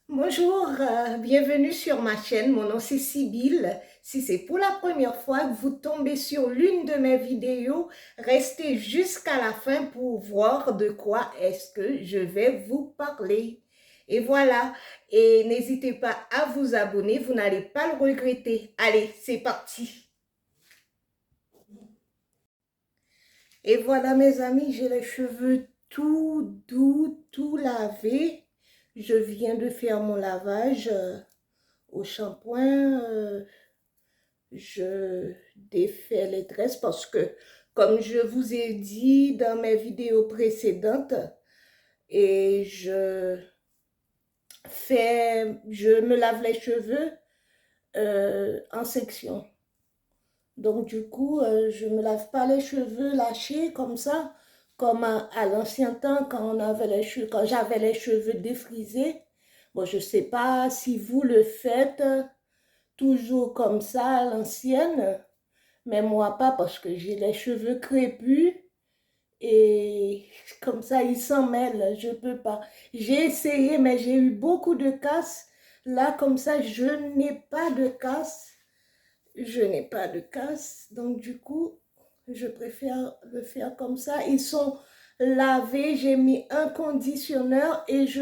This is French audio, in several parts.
Bonjour, bienvenue sur ma chaîne. Mon nom c'est Sybille. Si c'est pour la première fois que vous tombez sur l'une de mes vidéos, restez jusqu'à la fin pour voir de quoi est-ce que je vais vous parler. Et voilà, et n'hésitez pas à vous abonner, vous n'allez pas le regretter. Allez, c'est parti. Et voilà mes amis, j'ai les cheveux tout doux, tout lavés. Je viens de faire mon lavage au shampoing. Je défais les tresses parce que, comme je vous ai dit dans mes vidéos précédentes, et je me lave les cheveux en section. Donc, du coup, je ne me lave pas les cheveux lâchés comme ça, comme à l'ancien temps quand quand j'avais les cheveux défrisés. Bon, je ne sais pas si vous le faites toujours comme ça à l'ancienne, mais moi pas parce que j'ai les cheveux crépus et comme ça ils s'en mêlent, je peux pas. J'ai essayé mais j'ai eu beaucoup de casse. Là comme ça je n'ai pas de casse. Je n'ai pas de casse. Donc du coup, je préfère le faire comme ça. Ils sont lavés, j'ai mis un conditionneur et je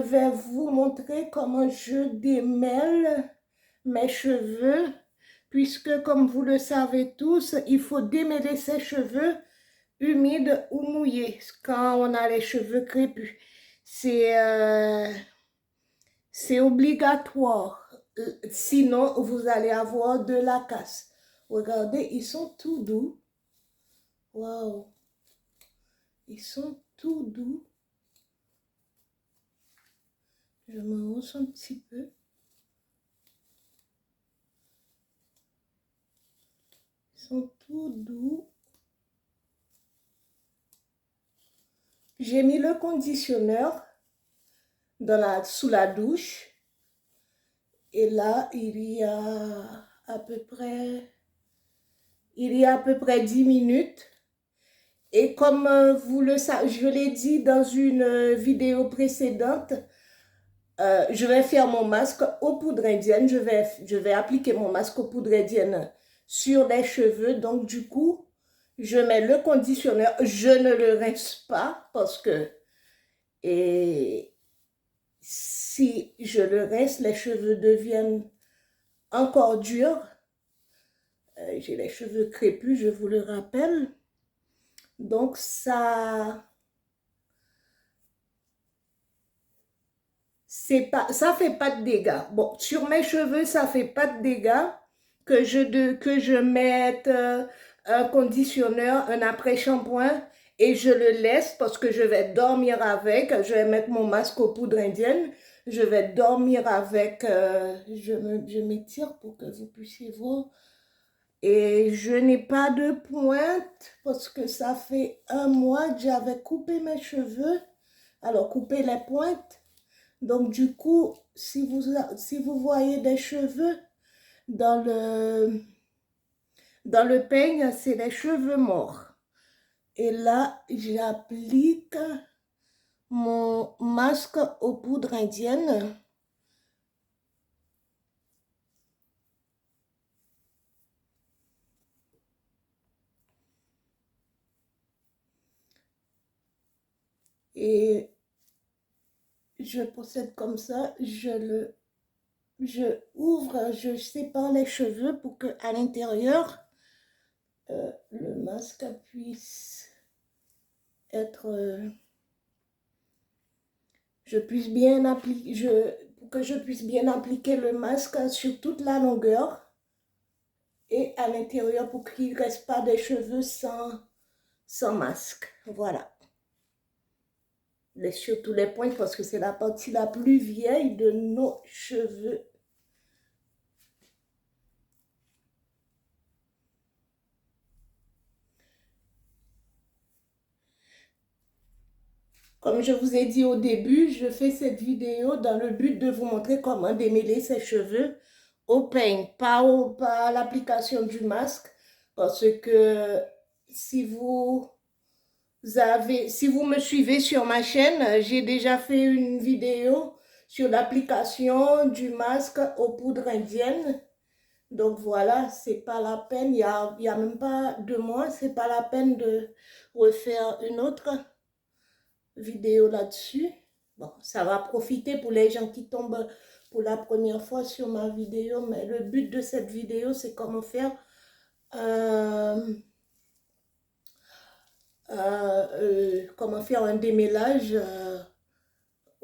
vais vous montrer comment je démêle mes cheveux, puisque comme vous le savez tous, il faut démêler ses cheveux humides ou mouillés quand on a les cheveux crépus. C'est c'est obligatoire, sinon vous allez avoir de la casse. Regardez, ils sont tout doux. Waouh, ils sont tout doux. Je me rousse un petit peu. Ils sont tout doux. J'ai mis le conditionneur sous la douche. Et là, il y a à peu près 10 minutes. Et comme vous le savez, je l'ai dit dans une vidéo précédente, je vais faire mon masque aux poudres indiennes. Je vais appliquer mon masque aux poudres indiennes sur les cheveux. Donc, du coup, je mets le conditionneur. Je ne le rince pas parce que et si je le rince, les cheveux deviennent encore durs. J'ai les cheveux crépus, je vous le rappelle. Donc, ça fait pas de dégâts. Bon, sur mes cheveux, ça fait pas de dégâts que je mette un conditionneur, un après-shampoing et je le laisse parce que je vais dormir avec. Je vais mettre mon masque aux poudres indiennes. Je vais dormir avec. Je m'étire pour que vous puissiez voir. Et je n'ai pas de pointe parce que ça fait un mois que j'avais coupé mes cheveux. Alors, couper les pointes. Donc, du coup, si vous voyez des cheveux dans dans le peigne, c'est les cheveux morts. Et là, j'applique mon masque aux poudres indiennes. Et je procède comme ça. Je ouvre, je sépare les cheveux pour que à l'intérieur, le masque puisse être, pour que je puisse bien appliquer le masque sur toute la longueur et à l'intérieur pour qu'il ne reste pas des cheveux sans masque. Voilà. Surtout les pointes parce que c'est la partie la plus vieille de nos cheveux. Comme je vous ai dit au début, je fais cette vidéo dans le but de vous montrer comment démêler ses cheveux au peigne, pas à l'application du masque, parce que si si vous me suivez sur ma chaîne, j'ai déjà fait une vidéo sur l'application du masque aux poudres indiennes. Donc voilà, c'est pas la peine, il y a même pas 2 mois, c'est pas la peine de refaire une autre vidéo là-dessus. Bon, ça va profiter pour les gens qui tombent pour la première fois sur ma vidéo, mais le but de cette vidéo, c'est comment faire un démêlage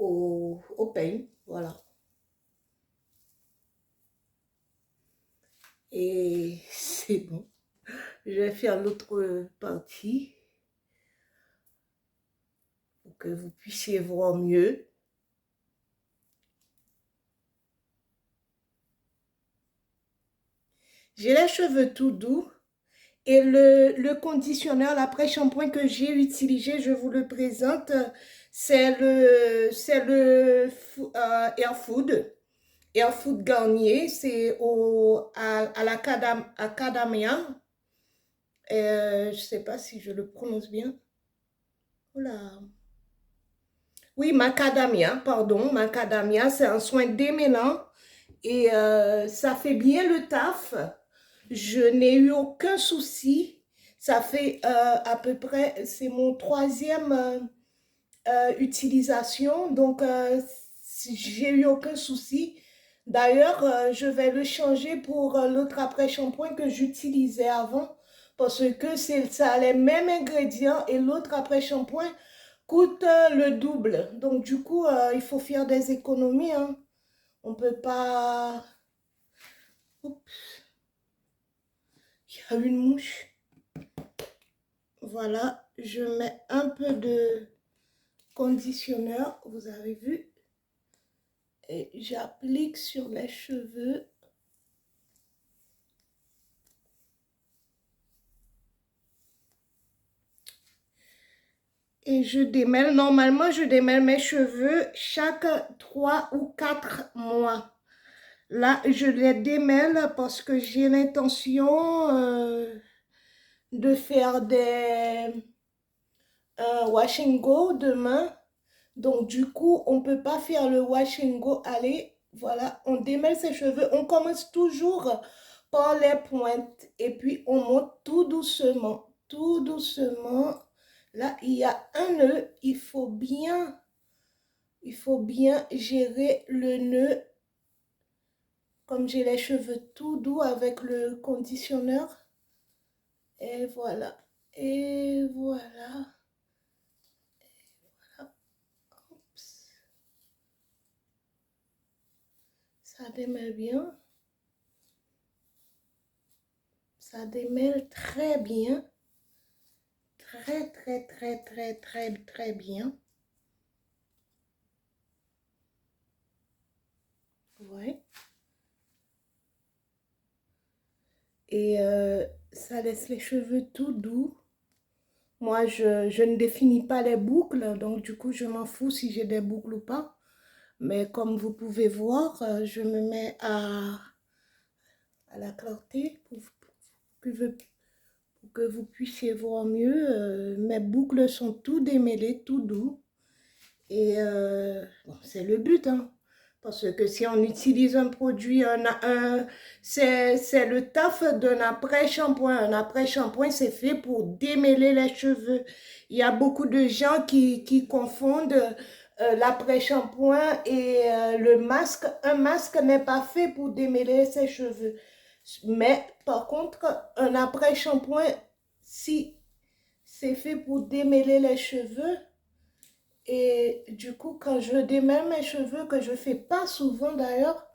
au peigne, voilà. Et c'est bon. Je vais faire l'autre partie pour que vous puissiez voir mieux. J'ai les cheveux tout doux et le conditionneur, l'après-shampoing que j'ai utilisé, je vous le présente, c'est le Air Food. Air Food Garnier, c'est à l'Acadamia. Je ne sais pas si je le prononce bien. Oula. Oui, Macadamia, pardon. Macadamia, c'est un soin démêlant et ça fait bien le taf. Je n'ai eu aucun souci. Ça fait à peu près, c'est mon 3e utilisation. Donc, j'ai eu aucun souci. D'ailleurs, je vais le changer pour l'autre après-shampoing que j'utilisais avant parce que ça a les mêmes ingrédients et l'autre après-shampoing coûte le double. Donc, du coup, il faut faire des économies, hein. On ne peut pas... Oups. Il y a une mouche. Voilà, je mets un peu de conditionneur, vous avez vu. Et j'applique sur les cheveux. Et je démêle. Normalement, je démêle mes cheveux chaque 3 ou 4 mois. Là, je les démêle parce que j'ai l'intention de faire un wash and go demain. Donc, du coup, on ne peut pas faire le wash and go. Allez, voilà, on démêle ses cheveux. On commence toujours par les pointes et puis on monte tout doucement. Tout doucement. Là, il y a un nœud. Il faut bien gérer le nœud. Comme j'ai les cheveux tout doux avec le conditionneur. Et voilà. Et voilà. Oups. Ça démêle bien. Ça démêle très bien. Très, très, très, très, très, très bien. Ouais. Et ça laisse les cheveux tout doux. Moi, je ne définis pas les boucles, donc du coup, je m'en fous si j'ai des boucles ou pas. Mais comme vous pouvez voir, je me mets à la clarté pour que vous puissiez voir mieux. Mes boucles sont tout démêlées, tout doux. Et bon, c'est le but, hein. Parce que si on utilise un produit, c'est le taf d'un après-shampoing. Un après-shampoing, c'est fait pour démêler les cheveux. Il y a beaucoup de gens qui confondent l'après-shampoing et le masque. Un masque n'est pas fait pour démêler ses cheveux. Mais par contre, un après-shampoing, si c'est fait pour démêler les cheveux, et du coup, quand je démêle mes cheveux, que je ne fais pas souvent d'ailleurs,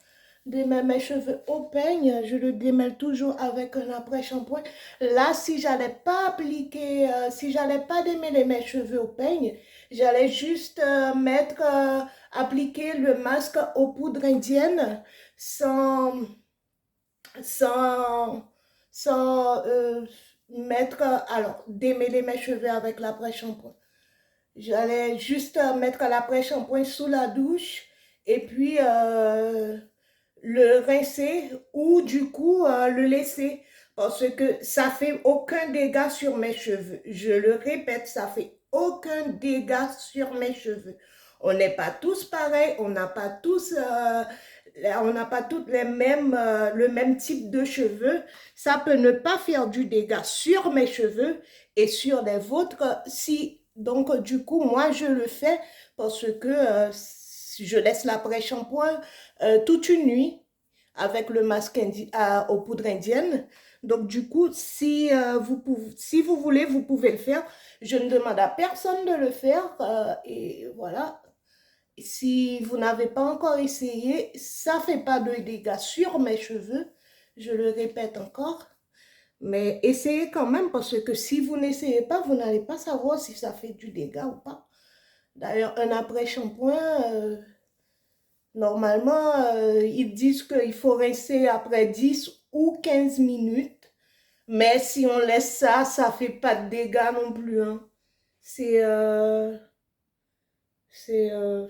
démêler mes cheveux au peigne, je le démêle toujours avec un après-shampoing. Là, si j'allais pas appliquer, si j'allais pas démêler mes cheveux au peigne, j'allais juste appliquer le masque aux poudres indiennes sans, sans, sans alors, démêler mes cheveux avec l'après-shampoing. J'allais juste mettre l'après-shampoing sous la douche et puis le rincer ou du coup le laisser parce que ça fait aucun dégât sur mes cheveux. Je le répète, ça fait aucun dégât sur mes cheveux. On n'est pas tous pareils, on n'a pas tous, on n'a pas tous les mêmes, le même type de cheveux. Ça peut ne pas faire du dégât sur mes cheveux et sur les vôtres. Si, donc, du coup, moi, je le fais parce que je laisse l'après-shampoing toute une nuit avec le masque aux poudres indiennes. Donc, du coup, si vous voulez, vous pouvez le faire. Je ne demande à personne de le faire. Et voilà. Si vous n'avez pas encore essayé, ça ne fait pas de dégâts sur mes cheveux. Je le répète encore. Mais essayez quand même parce que si vous n'essayez pas, vous n'allez pas savoir si ça fait du dégât ou pas. D'ailleurs, un après-shampoing, normalement, ils disent qu'il faut rincer après 10 ou 15 minutes. Mais si on laisse ça, ça ne fait pas de dégâts non plus, hein. C'est c'est euh,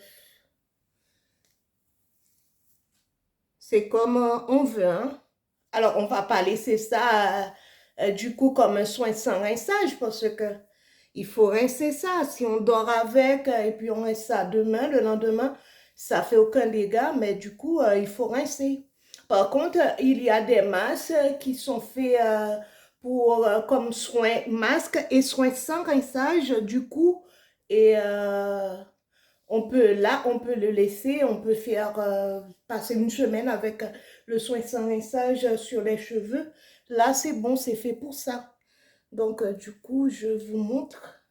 c'est comme on veut, hein. Alors, on ne va pas laisser ça du coup comme un soin sans rinçage parce que il faut rincer ça. Si on dort avec et puis on rince ça demain, le lendemain, ça ne fait aucun dégât, mais du coup, il faut rincer. Par contre, il y a des masques qui sont faits pour, comme soin masque et soin sans rinçage, du coup, et on peut le laisser, on peut faire passer une semaine avec le soin sans rinçage sur les cheveux. Là, c'est bon, c'est fait pour ça. Donc, du coup, je vous montre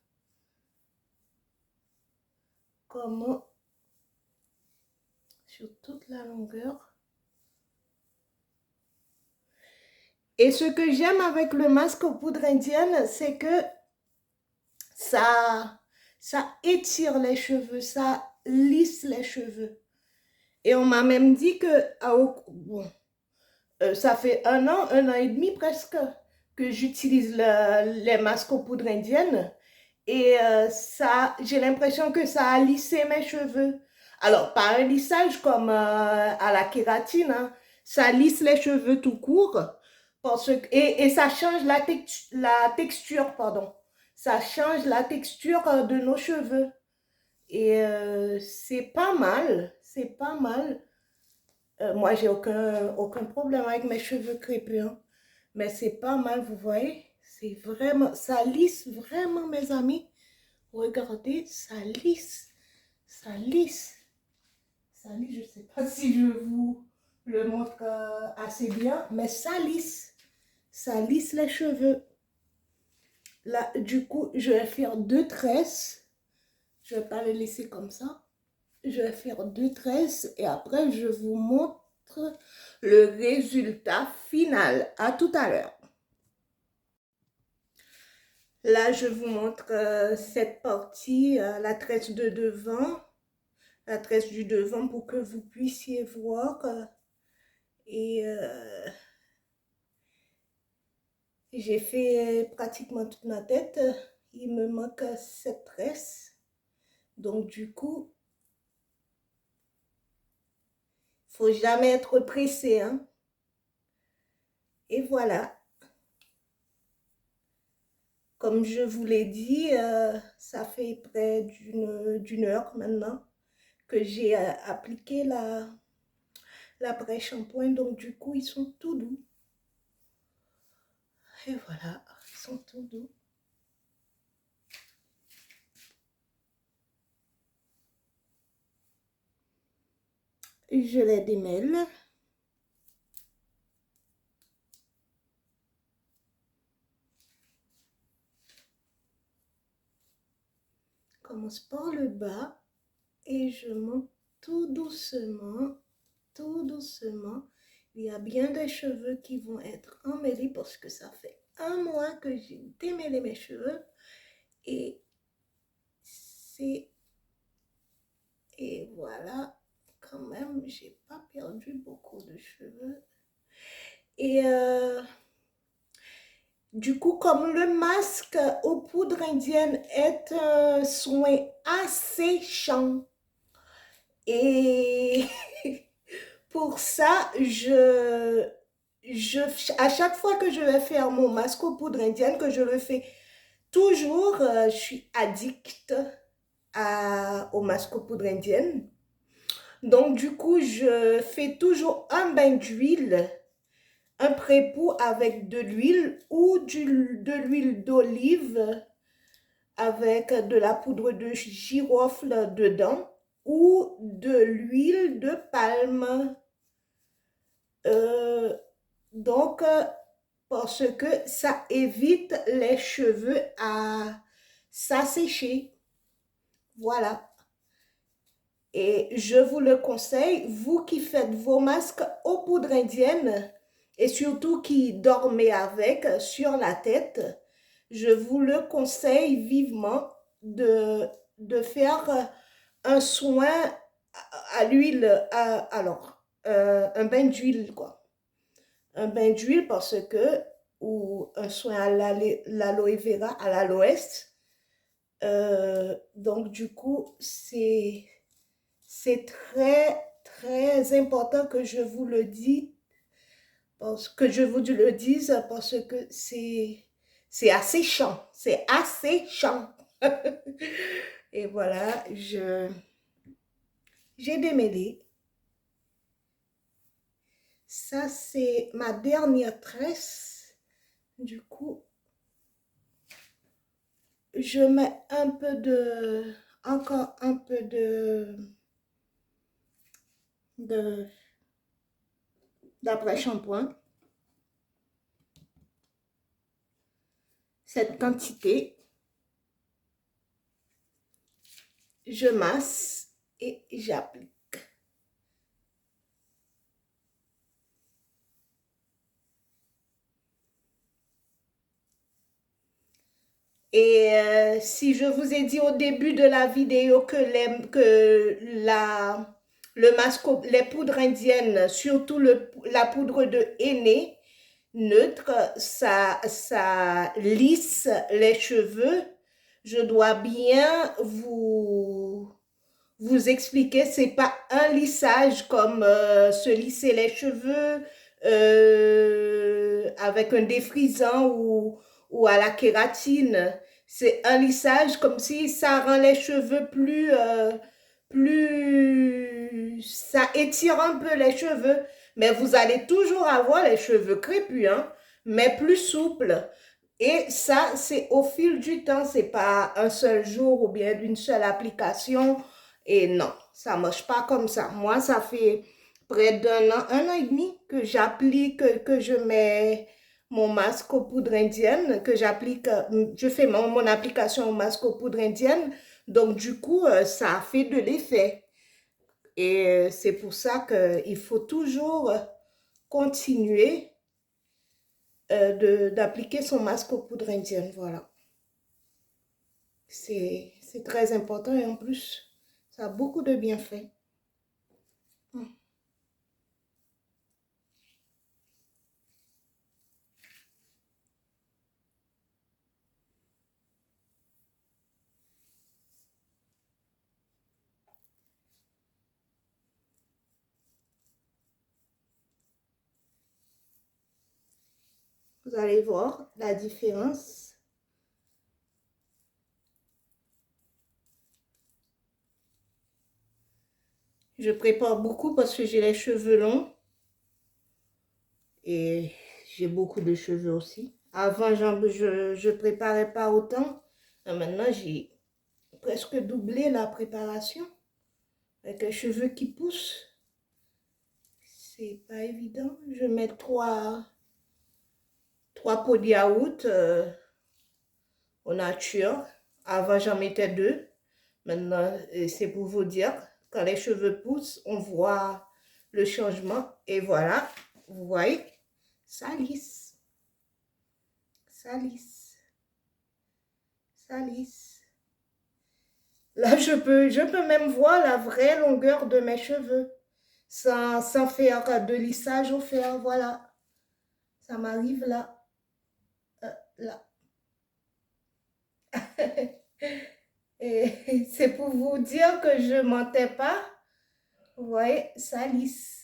comment, sur toute la longueur. Et ce que j'aime avec le masque aux poudres indiennes, c'est que ça, ça étire les cheveux, ça lisse les cheveux. Et on m'a même dit que, bon, ça fait un an et demi presque, que j'utilise les masques aux poudres indiennes. Et ça, j'ai l'impression que ça a lissé mes cheveux. Alors, pas un lissage comme à la kératine, hein. Ça lisse les cheveux tout court. Et ça change la texture, pardon. Ça change la texture de nos cheveux. Et c'est pas mal, c'est pas mal. Moi, j'ai aucun problème avec mes cheveux crépus, hein. Mais c'est pas mal, vous voyez. C'est vraiment, ça lisse vraiment, mes amis. Regardez, ça lisse, ça lisse, ça lisse. Je ne sais pas si je vous le montre assez bien, mais ça lisse les cheveux. Là, du coup, je vais faire deux tresses. Je ne vais pas les laisser comme ça. Je vais faire deux tresses et après, je vous montre le résultat final. À tout à l'heure. Là, je vous montre cette partie, la tresse de devant. La tresse du devant pour que vous puissiez voir. Et j'ai fait pratiquement toute ma tête. Il me manque cette tresse. Donc du coup, il ne faut jamais être pressé, hein. Et voilà. Comme je vous l'ai dit, ça fait près d'une heure maintenant que j'ai appliqué l'après-shampoing. Donc du coup, ils sont tout doux. Et voilà, ils sont tout doux. Je les démêle. Commence par le bas et je monte tout doucement, tout doucement. Il y a bien des cheveux qui vont être emmêlés parce que ça fait un mois que j'ai démêlé mes cheveux et voilà, quand même, j'ai pas perdu beaucoup de cheveux. Et du coup, comme le masque aux poudres indiennes est un soin asséchant, et pour ça, à chaque fois que je vais faire mon masque aux poudres indiennes, que je le fais toujours, je suis addict au masque aux poudres indiennes. Donc, du coup, je fais toujours un bain d'huile, un pré-pou avec de l'huile ou de l'huile d'olive avec de la poudre de girofle dedans ou de l'huile de palme. Donc, parce que ça évite les cheveux à s'assécher. Voilà. Et je vous le conseille, vous qui faites vos masques aux poudres indiennes et surtout qui dormez avec sur la tête, je vous le conseille vivement de faire un soin à l'huile, un bain d'huile, quoi. Un bain d'huile parce que, ou un soin à l'aloe vera, à l'aloès. Donc, du coup, c'est très, très important que je vous le dise, que je vous le dise parce que c'est assez chiant. C'est assez chiant. Et voilà, j'ai démêlé. Ça, c'est ma dernière tresse. Du coup, je mets encore un peu d'après-shampoing. Cette quantité, je masse et j'applique. Et si je vous ai dit au début de la vidéo que les poudres indiennes, surtout la poudre de henné neutre, ça lisse les cheveux, je dois bien vous expliquer, c'est pas un lissage comme se lisser les cheveux avec un défrisant ou à la kératine. C'est un lissage comme si ça rend les cheveux ça étire un peu les cheveux, mais vous allez toujours avoir les cheveux crépus, hein, mais plus souples. Et ça, c'est au fil du temps, c'est pas un seul jour ou bien d'une seule application. Et non, ça marche pas comme ça. Moi, ça fait près un an et demi que j'applique, que je mets mon masque aux poudres indiennes, je fais mon application au masque aux poudres indiennes. Donc, du coup, ça a fait de l'effet. Et c'est pour ça qu'il faut toujours continuer d'appliquer son masque aux poudres indiennes. Voilà. C'est très important et en plus, ça a beaucoup de bienfaits. Vous allez voir la différence. Je prépare beaucoup parce que j'ai les cheveux longs et j'ai beaucoup de cheveux aussi. Avant, je préparais pas autant. Et maintenant, j'ai presque doublé la préparation avec les cheveux qui poussent. C'est pas évident. Je mets trois pots de yaourt au nature. Avant, j'en mettais 2. Maintenant, c'est pour vous dire, quand les cheveux poussent, on voit le changement. Et voilà, vous voyez, ça lisse. Ça lisse. Ça lisse. Là, je peux même voir la vraie longueur de mes cheveux sans faire de lissage au fer. Voilà. Ça m'arrive là. Là. Et c'est pour vous dire que je ne mentais pas. Vous voyez, ça lisse.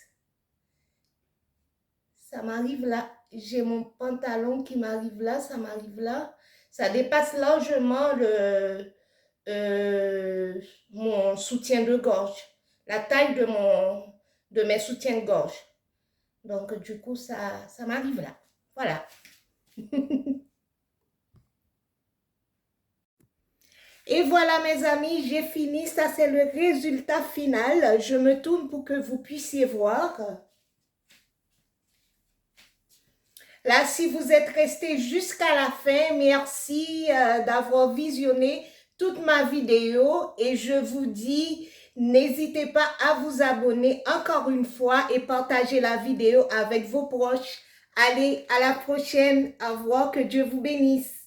Ça m'arrive là. J'ai mon pantalon qui m'arrive là, ça m'arrive là. Ça dépasse largement mon soutien de gorge, la taille de mes soutiens-gorge. Donc, du coup, ça m'arrive là. Voilà. Et voilà, mes amis, j'ai fini. Ça, c'est le résultat final. Je me tourne pour que vous puissiez voir. Là, si vous êtes resté jusqu'à la fin, merci d'avoir visionné toute ma vidéo et je vous dis, n'hésitez pas à vous abonner encore une fois et partager la vidéo avec vos proches. Allez, à la prochaine. Au revoir, que Dieu vous bénisse.